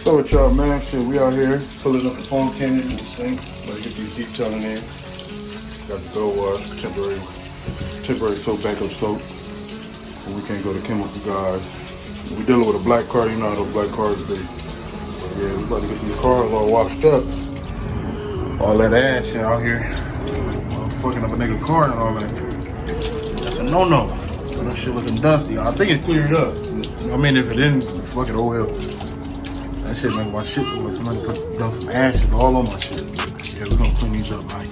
So with y'all, man, shit, we out here pulling up the foam cannon in the sink. Let's get these detailing in. Got the go wash, temporary soap, backup soap. We can't go to chemical guys. We dealing with a black car, you know how those black cars be. But yeah, we about to get these cars all washed up. All that ash out here, fucking up a nigga car and all that. That's a no-no. That shit looking dusty. I think it cleared up. I mean, if it didn't, fuck it, oh hell. That shit make my shit look like somebody done some ashes all on my shit. Yeah, we're gonna clean these up, man.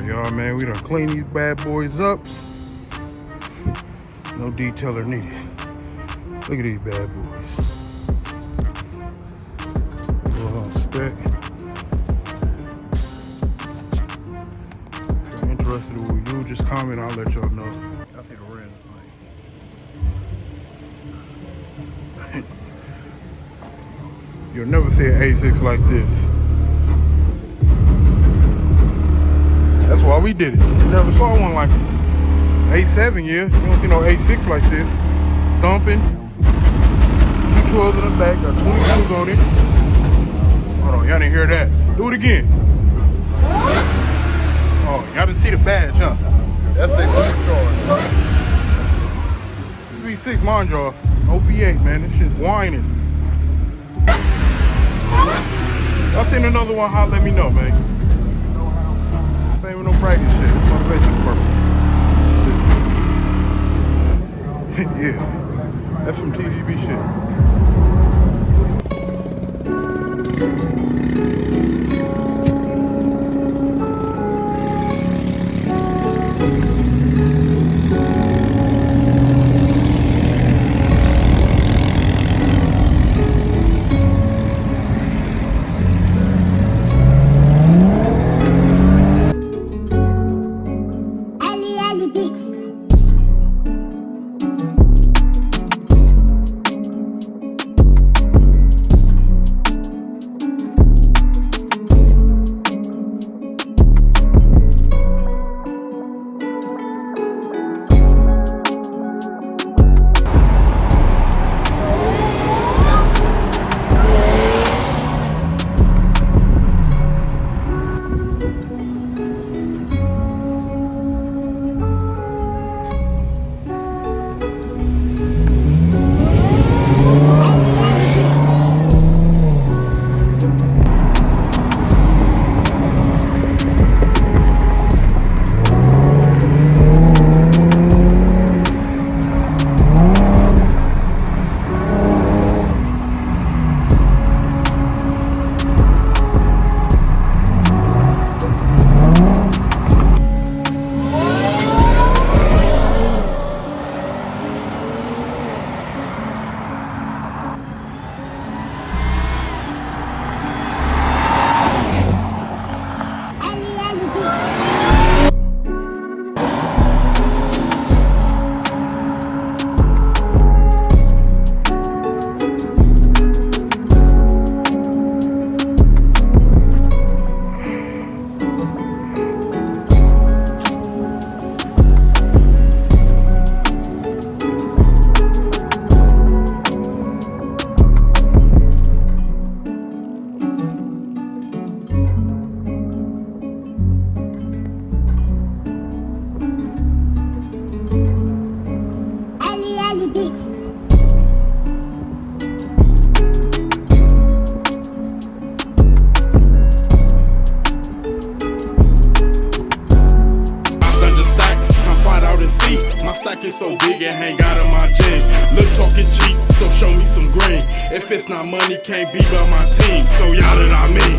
Y'all, man, we done clean these bad boys up. No detailer needed. Look at these bad boys. Go on spec. If you're busted the wheel. You just comment, I'll let y'all know. Y'all see the red light. You'll never see an A6 like this. That's why we did it. You never saw one like it. A7, yeah. You don't see no A6 like this. Thumping. 212s in the back. Got 22's on it. Hold on, y'all didn't hear that. Do it again. Oh, y'all didn't see the badge, huh? That's a supercharged. V6, mind y'all. No V8, man. This shit whining. Y'all seen another one, hot, let me know, man. Ain't even no practice shit. Motivation purposes. Yeah. That's some TGB shit. It's so big it hang out of my jeans. Look talking cheap, so show me some green. If it's not money, can't be by my team. So y'all that I mean.